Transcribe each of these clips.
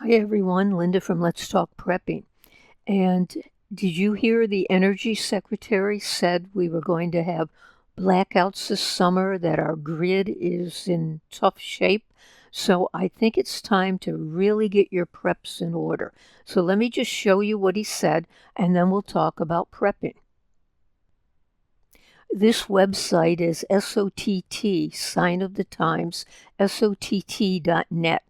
Hi everyone, Linda from Let's Talk Prepping. And did you hear the Energy Secretary said we were going to have blackouts this summer, that our grid is in tough shape? So I think it's time to really get your preps in order. So let me just show you what he said, and then we'll talk about prepping. This website is SOTT, Sign of the Times, SOTT.net,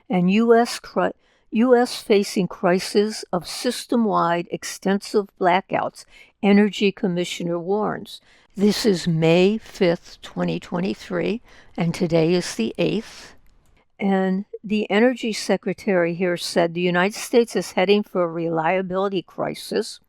and U.S. facing crisis of system-wide extensive blackouts, Energy Commissioner warns. This is May 5th, 2023, and today is the 8th. And the Energy Secretary here said the United States is heading for a reliability crisis,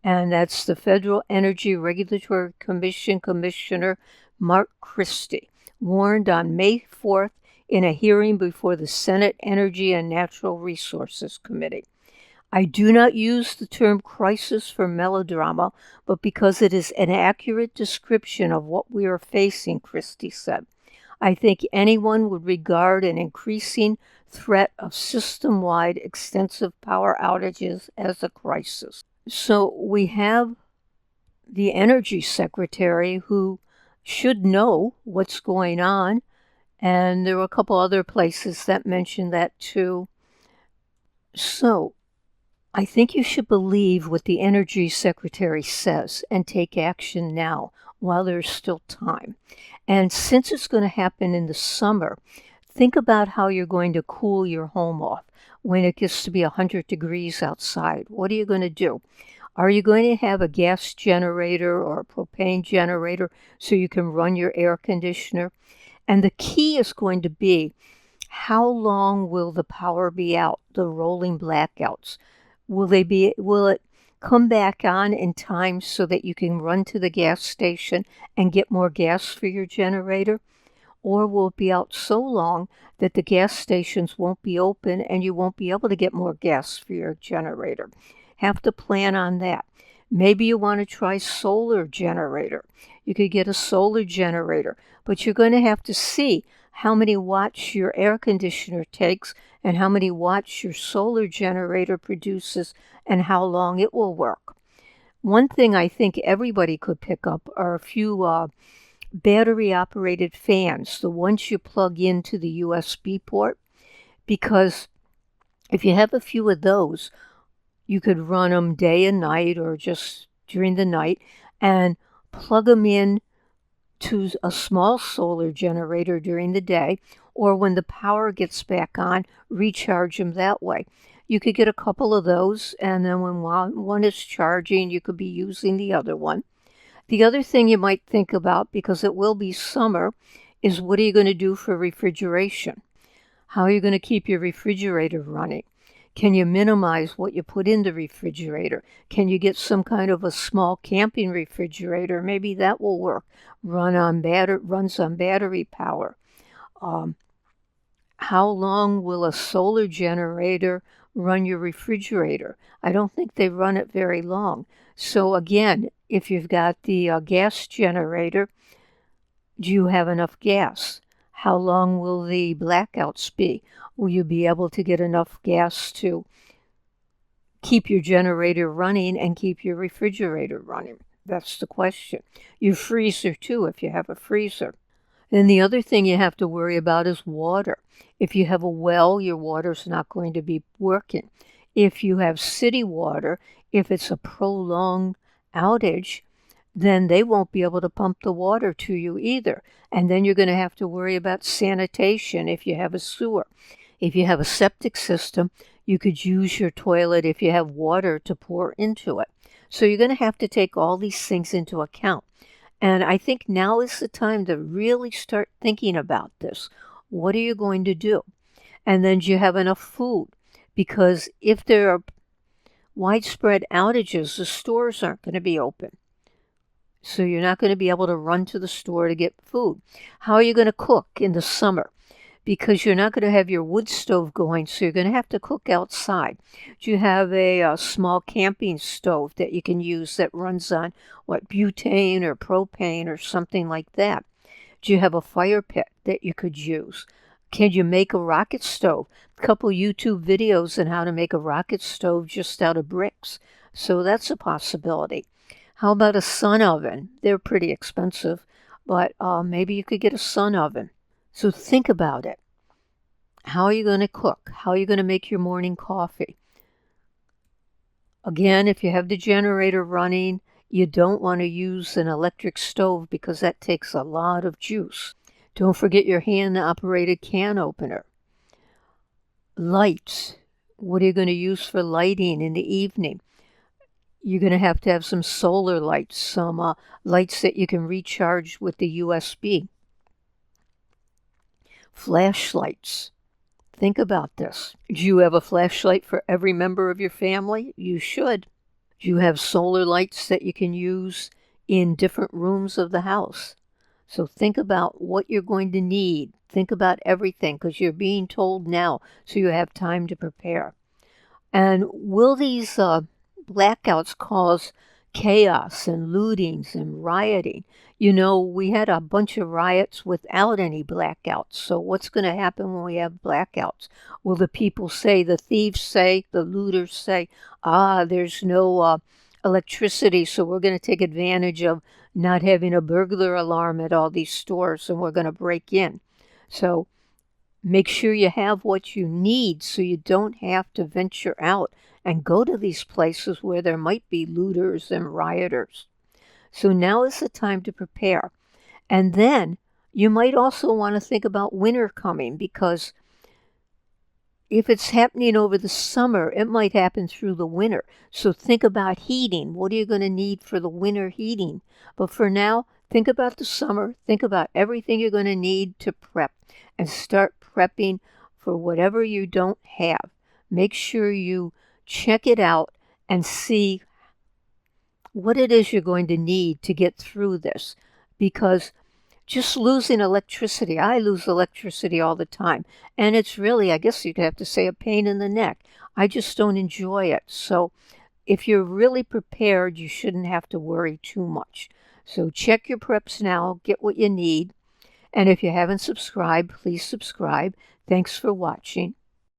and that's the Federal Energy Regulatory Commission Commissioner Mark Christie, warned on May 4th in a hearing before the Senate Energy and Natural Resources Committee. I do not use the term crisis for melodrama, but because it is an accurate description of what we are facing, Christie said. I think anyone would regard an increasing threat of system-wide extensive power outages as a crisis. So we have the Energy Secretary who should know what's going on, and there were a couple other places that mentioned that too. So I think you should believe what the Energy Secretary says and take action now while there's still time. And since it's going to happen in the summer, think about how you're going to cool your home off when it gets to be 100 degrees outside. What are you going to do? Are you going to have a gas generator or a propane generator so you can run your air conditioner? And the key is going to be, how long will the power be out, the rolling blackouts? Will it come back on in time so that you can run to the gas station and get more gas for your generator? Or will it be out so long that the gas stations won't be open and you won't be able to get more gas for your generator? Have to plan on that. Maybe you want to try solar generator. You could get a solar generator, but you're going to have to see how many watts your air conditioner takes and how many watts your solar generator produces and how long it will work. One thing I think everybody could pick up are a few battery-operated fans, the ones you plug into the USB port, because if you have a few of those, you could run them day and night or just during the night and plug them in to a small solar generator during the day, or when the power gets back on, recharge them that way. You could get a couple of those, and then when one is charging, you could be using the other one. The other thing you might think about, because it will be summer, is what are you going to do for refrigeration? How are you going to keep your refrigerator running? Can you minimize what you put in the refrigerator? Can you get some kind of a small camping refrigerator? Maybe that will work. Runs on battery power. How long will a solar generator run your refrigerator? I don't think they run it very long. So again, if you've got the gas generator, do you have enough gas? How long will the blackouts be? Will you be able to get enough gas to keep your generator running and keep your refrigerator running? That's the question. Your freezer too, if you have a freezer. Then the other thing you have to worry about is water. If you have a well, your water's not going to be working. If you have city water, if it's a prolonged outage, then they won't be able to pump the water to you either. And then you're going to have to worry about sanitation if you have a sewer. If you have a septic system, you could use your toilet if you have water to pour into it. So you're going to have to take all these things into account. And I think now is the time to really start thinking about this. What are you going to do? And then do you have enough food? Because if there are widespread outages, the stores aren't going to be open. So you're not going to be able to run to the store to get food. How are you going to cook in the summer? Because you're not going to have your wood stove going, so you're going to have to cook outside. Do you have a small camping stove that you can use that runs on, butane or propane or something like that? Do you have a fire pit that you could use? Can you make a rocket stove? A couple YouTube videos on how to make a rocket stove just out of bricks. So that's a possibility. How about a sun oven? They're pretty expensive, but maybe you could get a sun oven. So think about it. How are you going to cook? How are you going to make your morning coffee? Again, if you have the generator running, you don't want to use an electric stove because that takes a lot of juice. Don't forget your hand-operated can opener. Lights. What are you going to use for lighting in the evening? You're going to have some solar lights, some lights that you can recharge with the USB. Flashlights. Think about this. Do you have a flashlight for every member of your family? You should. Do you have solar lights that you can use in different rooms of the house? So think about what you're going to need. Think about everything because you're being told now so you have time to prepare. And will these blackouts cause chaos and lootings and rioting? You know, we had a bunch of riots without any blackouts. So what's going to happen when we have blackouts? Will the people say, the thieves say, the looters say, there's no electricity, so we're going to take advantage of not having a burglar alarm at all these stores and we're going to break in. So make sure you have what you need so you don't have to venture out and go to these places where there might be looters and rioters. So now is the time to prepare. And then you might also want to think about winter coming because if it's happening over the summer, it might happen through the winter. So think about heating. What are you going to need for the winter heating? But for now, think about the summer. Think about everything you're going to need to prep and start prepping for whatever you don't have. Make sure you check it out and see what it is you're going to need to get through this. Because just losing electricity, I lose electricity all the time. And it's really, I guess you'd have to say, a pain in the neck. I just don't enjoy it. So if you're really prepared, you shouldn't have to worry too much. So check your preps now, get what you need. And if you haven't subscribed, please subscribe. Thanks for watching.